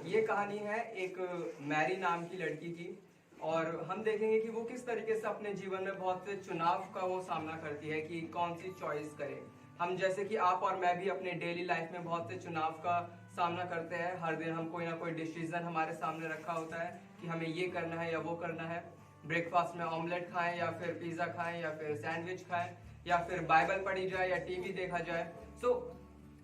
ये कहानी है एक मैरी नाम की लड़की की, और हम देखेंगे कि वो किस तरीके से अपने जीवन में बहुत से चुनाव का वो सामना करती है कि कौन सी चॉइस करे। हम जैसे कि आप और मैं भी अपने डेली लाइफ में बहुत से चुनाव का सामना करते हैं। हर दिन हम कोई ना कोई डिसीजन हमारे सामने रखा होता है कि हमें ये करना है या वो करना है। ब्रेकफास्ट में ऑमलेट खाएं या फिर पिज्जा खाएं या फिर सैंडविच खाएं या फिर बाइबल पढ़ी जाए या टीवी देखा जाए।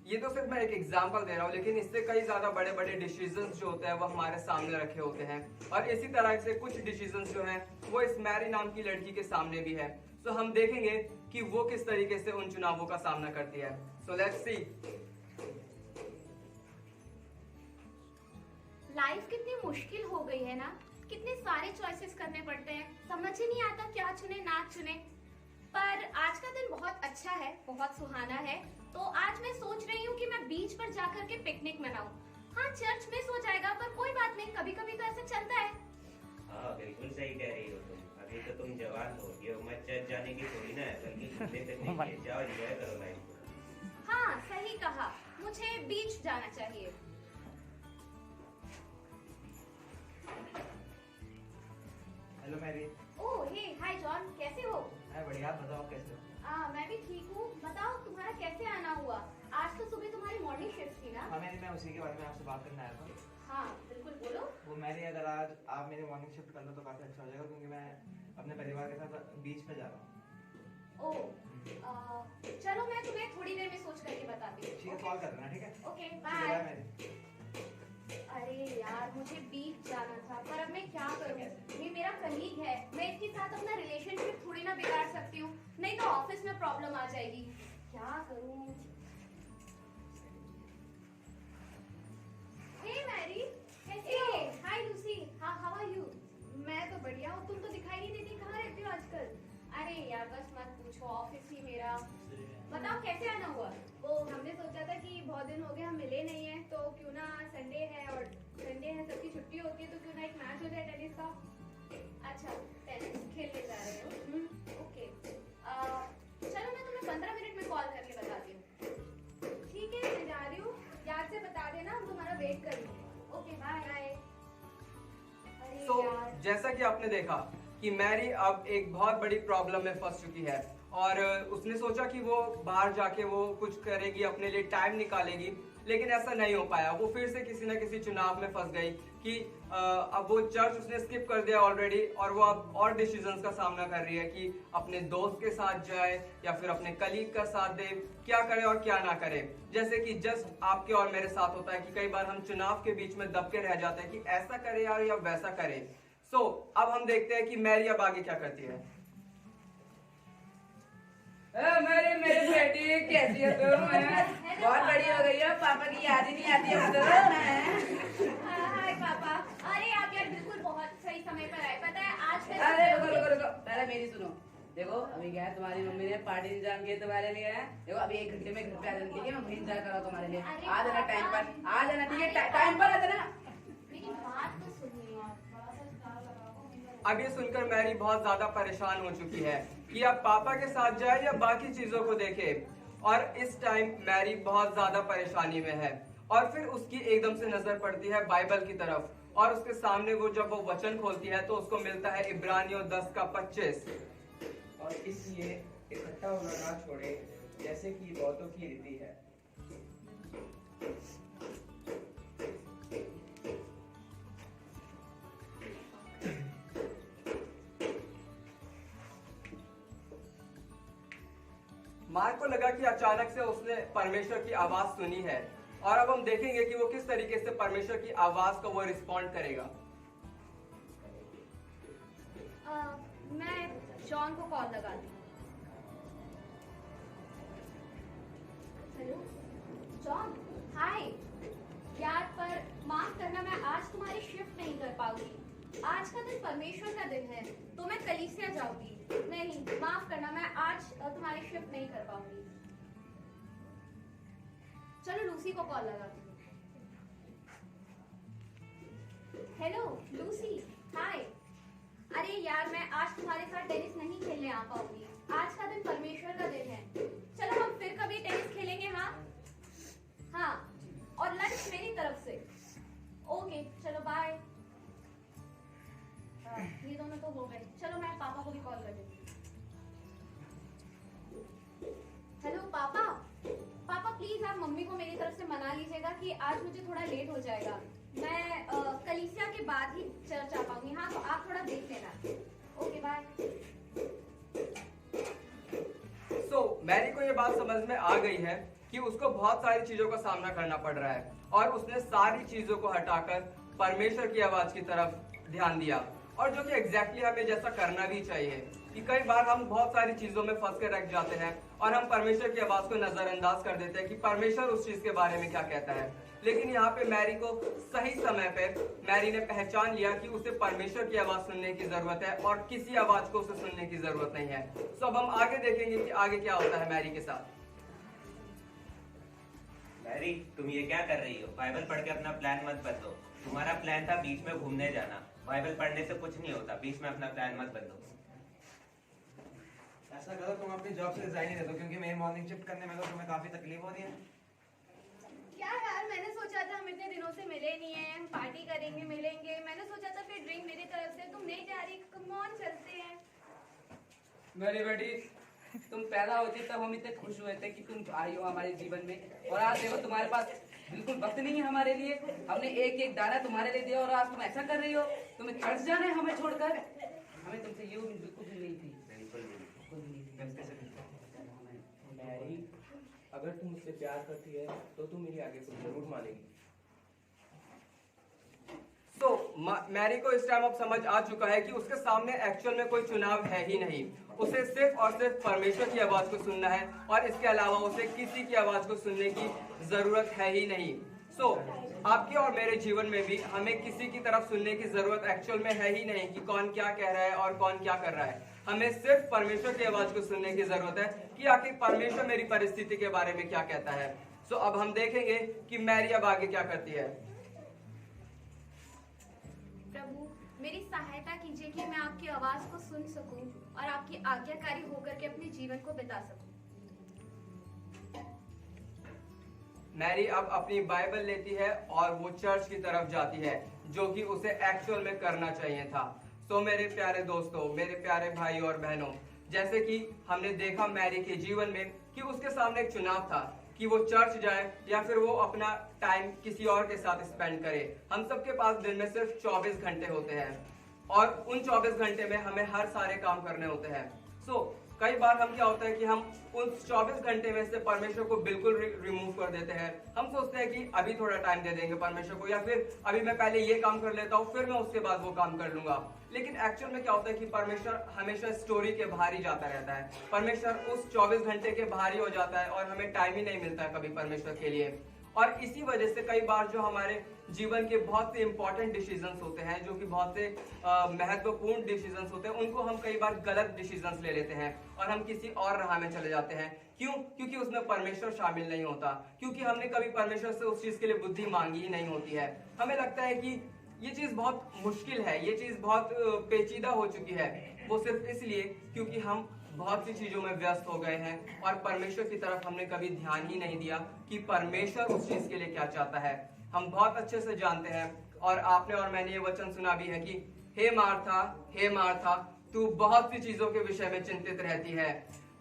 ये तो सिर्फ मैं एक एग्जांपल दे रहा हूँ, लेकिन इससे कई ज्यादा बड़े बड़े डिसीजंस जो होते हैं वो हमारे सामने रखे होते हैं। और इसी तरह से कुछ डिसीजंस जो हैं वो इस मैरी नाम की लड़की के सामने भी है। सो हम देखेंगे कि वो किस तरीके से उन चुनावों का सामना करती है। So let's see. लाइफ कितनी मुश्किल हो गई है ना, कितने सारे चॉइसेस करने पड़ते हैं, समझ ही नहीं आता क्या चुने ना चुने। पर आज का दिन बहुत अच्छा है, बहुत सुहाना है, तो आज मैं सोच रही हूँ कि मैं बीच पर जाकर के पिकनिक मनाऊं। हाँ, चर्च मिस हो जाएगा पर कोई बात नहीं, कभी कभी तो ऐसा चलता है। हाँ, बिल्कुल सही कह रही हो तुम। अभी तो तुम जवान हो, ये उम्र चर्च जाने की थोड़ी ना है, बल्कि घूमने फिरने की। जाओ, एंजॉय करो लाइफ को। हाँ, सही कहा, मुझे बीच जाना चाहिए। Hello Mary. Oh hey, hi John, कैसे हो? मैं बढ़िया, बताओ कैसे हो? मैं भी ठीक हूँ। बताओ तुम्हारा कैसे आना हुआ? आज तो सुबह तुम्हारी मॉर्निंग शिफ्ट थी ना? हाँ मैरी, मैं उसी के बारे में आपसे बात करने आया था। हाँ बिल्कुल, बोलो। वो मैरी, अगर आज आप मेरी मॉर्निंग शिफ्ट कर लो तो काफी अच्छा हो जाएगा, क्योंकि मैं अपने परिवार के साथ बीच पे जा रहा हूँ। ओह, चलो मैं तुम्हें थोड़ी देर में सोच करके बताती हूँ। ठीक है, कॉल कर देना। ठीक है, ओके, बाय बाय। मैरी। अरे यार, मुझे बीच जाना था, पर अब मैं क्या करूँ? ये मेरा कलीग है, मैं इसके साथ अपना रिलेशनशिप थोड़ी ना बिगाड़ सकती हूँ, नहीं तो ऑफिस में प्रॉब्लम आ जाएगी। क्या करूँ? हे मैरी, कैसी हो? हाय लूसी, हाउ आर यू? मैं तो बढ़िया हूँ, तुम तो दिखाई नहीं देती, कहाँ रहती हो आजकल? अरे यार बस मत पूछो, ऑफिस ही मेरा। बताओ कैसे आना हुआ? वो हमने सोचा था कि बहुत दिन हो गए हम मिले नहीं है, तो क्यों ना संडे है और संडे है, सबकी छुट्टी होती है, तो क्यों ना एक मैच हो जाए टेनिस का। अच्छा, टेनिस खेलने जा रहे हो? ओके, चलो मैं तुम्हें 15 मिनट में कॉल करके बताती हूँ। ठीक है, मैं जा रही हूँ, याद से बता देना, हम तुम्हारा वेट करेंगे। Okay, bye. अरे तो यार, जैसा कि आपने देखा कि मैरी अब एक बहुत बड़ी प्रॉब्लम में फंस चुकी है, और उसने सोचा कि वो बाहर जाके वो कुछ करेगी, अपने लिए टाइम निकालेगी, लेकिन ऐसा नहीं हो पाया। वो फिर से किसी न किसी चुनाव में फंस गई कि अब वो चर्च उसने स्किप कर दिया ऑलरेडी, और वो अब और डिसीजंस का सामना कर रही है कि अपने दोस्त के साथ जाए या फिर अपने कलीग का साथ दे, क्या करे और क्या ना करे। जैसे कि जस्ट आपके और मेरे साथ होता है कि कई बार हम चुनाव के बीच में दबके रह जाते हैं कि ऐसा करे यार या वैसा करे। अब हम देखते हैं कि मैरी अब आगे क्या करती है। मेरी बेटी कैसी है तुम? बहुत बड़ी हो गई हो, पापा की याद ही नहीं आती है तो। हाय पापा। अरे आप यार बिल्कुल बहुत सही समय पर आए। पता है आज अरे रुको, पहले मेरी सुनो। देखो, अभी क्या है, तुम्हारी मम्मी ने पार्टी इंतजाम किए तुम्हारे लिए है। देखो, अभी 1 घंटे में घर पे आ जाना, ठीक है? मैं वहीं इंतजार कर रहा हूँ तुम्हारे लिए। आ जाना टाइम पर, आ जाना, ठीक है? टाइम पर आ जाना। मेरी बात तो सुनिए। अब ये सुनकर मैरी बहुत ज्यादा परेशान हो चुकी है कि अब पापा के साथ जाए या बाकी चीजों को देखे, और इस टाइम मैरी बहुत ज्यादा परेशानी में है। और फिर उसकी एकदम से नजर पड़ती है बाइबल की तरफ, और उसके सामने वो जब वो वचन खोलती है तो उसको मिलता है इब्रानियों 10:25। और इसलिए इकट्ठा होना ना छोड़े, जैसे कि बहुतों की रीति है। मार्क को लगा कि अचानक से उसने परमेश्वर की आवाज सुनी है, और अब हम देखेंगे कि वो किस तरीके से परमेश्वर की आवाज को वो रिस्पॉन्ड करेगा। मैं जॉन को कॉल लगाती हूँ। हेलो जॉन, हाय यार, पर माफ करना, मैं आज तुम्हारी शिफ्ट नहीं कर पाऊंगी। आज का दिन परमेश्वर का दिन है, तो मैं कलीसिया जाऊंगी। नहीं, माफ करना, मैं आज तुम्हारी शिफ्ट नहीं कर पाऊंगी। चलो लूसी को कॉल लगाती हूँ। हेलो लूसी, हाय। अरे यार, मैं आज तुम्हारे साथ टेनिस नहीं खेलने आ पाऊंगी। आज का दिन परमेश्वर का दिन है। चलो हम फिर कभी टेनिस खेलेंगे। हाँ, और लंच मेरी तरफ से। ओके, कि आज मुझे थोड़ा लेट हो जाएगा। मैं कलीसिया के बाद ही चर्च आ पाऊंगी। हाँ, तो आप थोड़ा देख लेना। Okay, bye. मैरी को ये बात समझ में आ गई है कि उसको बहुत सारी चीजों का सामना करना पड़ रहा है और उसने सारी चीजों को हटाकर परमेश्वर की आवाज की तरफ ध्यान दिया, और जो कि एग्जैक्टली हमें जैसा करना भी चाहिए कि कई बार हम बहुत सारी चीजों में फंस के रख जाते हैं और हम परमेश्वर की आवाज को नजरअंदाज कर देते हैं कि परमेश्वर उस चीज के बारे में क्या कहता है। लेकिन यहाँ पे मैरी को सही समय पे मैरी ने पहचान लिया कि उसे परमेश्वर की आवाज सुनने की जरूरत है और किसी आवाज को उसे सुनने की जरूरत नहीं है। तो अब हम आगे देखेंगे कि आगे क्या होता है मैरी के साथ। मैरी, तुम ये क्या कर रही हो? बाइबल पढ़ के अपना प्लान मत बदलो। तुम्हारा प्लान था बीच में घूमने जाना। बाइबल पढ़ने से कुछ नहीं होता, बीच में अपना प्लान मत बदलो। ऐसा करो, तुम अपनी जॉब से रिजाइन ही दे दो, क्योंकि मेरी मॉर्निंग शिफ्ट करने में तो तुम्हें काफी तकलीफ हो रही है। क्या यार, मैंने सोचा था हम इतने दिनों से मिले नहीं हैं, हम पार्टी करेंगे, मिलेंगे। मैंने सोचा था फिर ड्रिंक मेरी तरफ से। तुम नहीं जा रही, कम ऑन, चलते हैं। मेरी बेटी, तुम पैदा होती तब हम इतने खुश हुए थे कि तुम आई हो हमारे जीवन में, और आज देखो तुम्हारे पास बिल्कुल वक्त नहीं है हमारे लिए। हमने एक एक दाना तुम्हारे लिए दिया और आज तुम ऐसा कर रही हो। तुम्हें चर्च जाना है हमें छोड़कर? हमें तुमसे ये उम्मीद बिल्कुल भी नहीं थी। मैरी, अगर तुम मुझसे प्यार करती है तो तुम मेरी आगे को जरूर मानेगी। मैरी को इस टाइम अब समझ आ चुका है कि उसके सामने एक्चुअल में कोई चुनाव है ही नहीं। उसे सिर्फ और सिर्फ परमेश्वर की आवाज को सुनना है और इसके अलावा उसे किसी की आवाज को सुनने की जरूरत है ही नहीं। आपके और मेरे जीवन में भी हमें किसी की तरफ सुनने की जरूरत एक्चुअल में है ही नहीं कि कौन क्या कह रहा है और कौन क्या कर रहा है। हमें सिर्फ परमेश्वर की आवाज को सुनने की जरूरत है कि आखिर परमेश्वर मेरी परिस्थिति के बारे में क्या कहता है। अब हम देखेंगे कि मैरी अब आगे क्या करती है। प्रभु, मेरी सहायता कीजिए कि मैं आपकी आवाज को सुन सकूं और आपकी आज्ञाकारी होकर के अपने जीवन को बिता सकूं। मैरी अब अपनी बाइबल लेती है और वो चर्च की तरफ जाती है, जो कि उसे एक्चुअल में करना चाहिए था। मेरे प्यारे दोस्तों, मेरे प्यारे भाई और बहनों, जैसे कि हमने देखा मैरी के जीवन में कि उसके सामने एक चुनाव था कि वो चर्च जाए या फिर वो अपना टाइम किसी और के साथ स्पेंड करे। हम सबके पास दिन में सिर्फ 24 घंटे होते हैं और उन 24 घंटे में हमें हर सारे काम करने होते हैं। कई बार हम क्या होता है कि हम उन 24 घंटे में से परमेश्वर को बिल्कुल रिमूव कर देते हैं। हम सोचते हैं कि अभी थोड़ा टाइम दे देंगे परमेश्वर को, या फिर अभी मैं पहले ये काम कर लेता हूँ, फिर मैं उसके बाद वो काम कर लूंगा। लेकिन एक्चुअल में क्या होता है कि परमेश्वर हमेशा स्टोरी के बाहर ही जाता रहता है। परमेश्वर उस 24 घंटे के बाहर ही हो जाता है और हमें टाइम ही नहीं मिलता है कभी परमेश्वर के लिए। और इसी वजह से कई बार जो हमारे जीवन के बहुत से इंपॉर्टेंट डिसीजंस होते हैं, जो कि बहुत से महत्वपूर्ण डिसीजंस होते हैं, उनको हम कई बार गलत डिसीजंस ले लेते हैं और हम किसी और राह में चले जाते हैं। क्यों? क्योंकि उसमें परमेश्वर शामिल नहीं होता, क्योंकि हमने कभी परमेश्वर से उस चीज के लिए बुद्धि मांगी ही नहीं होती है। हमें लगता है कि ये चीज बहुत मुश्किल है, ये चीज बहुत पेचीदा हो चुकी है। वो सिर्फ इसलिए क्योंकि हम बहुत सी चीजों में व्यस्त हो गए हैं और परमेश्वर की तरफ हमने कभी ध्यान ही नहीं दिया कि परमेश्वर उस चीज के लिए क्या चाहता है। हम बहुत अच्छे से जानते हैं और आपने और मैंने ये वचन सुना भी है कि हे मार्था, तू बहुत सी चीजों के विषय में चिंतित रहती है,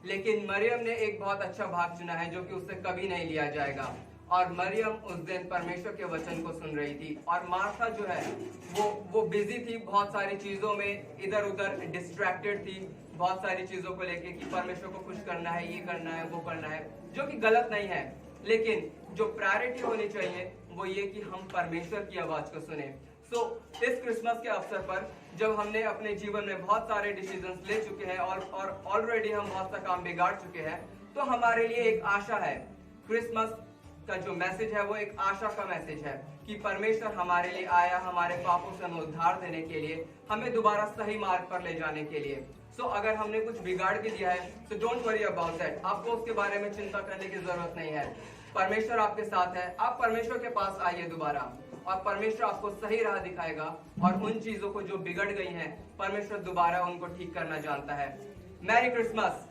लेकिन मरियम ने एक बहुत अच्छा भाग चुना है जो कि उससे कभी नहीं लिया जाएगा। और मरियम उस दिन परमेश्वर के वचन को सुन रही थी और मार्था जो है वो बिजी थी, बहुत सारी चीजों में इधर उधर डिस्ट्रैक्टेड थी, बहुत सारी चीजों को लेके कि परमेश्वर को खुश करना है, ये करना है, वो करना है, जो कि गलत नहीं है। लेकिन जो प्रायोरिटी होनी चाहिए वो ये कि हम परमेश्वर की आवाज को सुने। इस क्रिसमस के अवसर पर जब हमने अपने जीवन में बहुत सारे डिसीजंस ले चुके हैं और ऑलरेडी हम बहुत सा काम बिगाड़ चुके हैं, तो हमारे लिए एक आशा है। क्रिसमस का जो मैसेज है वो एक आशा का मैसेज है कि परमेश्वर हमारे लिए आया, हमारे पापों से हमें उद्धार देने के लिए, हमें दोबारा सही मार्ग पर ले जाने के लिए। अगर हमने कुछ बिगाड़ भी दिया है तो डोंट वरी अबाउट दैट, आपको उसके बारे में चिंता करने की जरूरत नहीं है। परमेश्वर आपके साथ है, आप परमेश्वर के पास आइए दोबारा और परमेश्वर आपको सही राह दिखाएगा और उन चीजों को जो बिगड़ गई हैं परमेश्वर दोबारा उनको ठीक करना जानता है। Merry Christmas.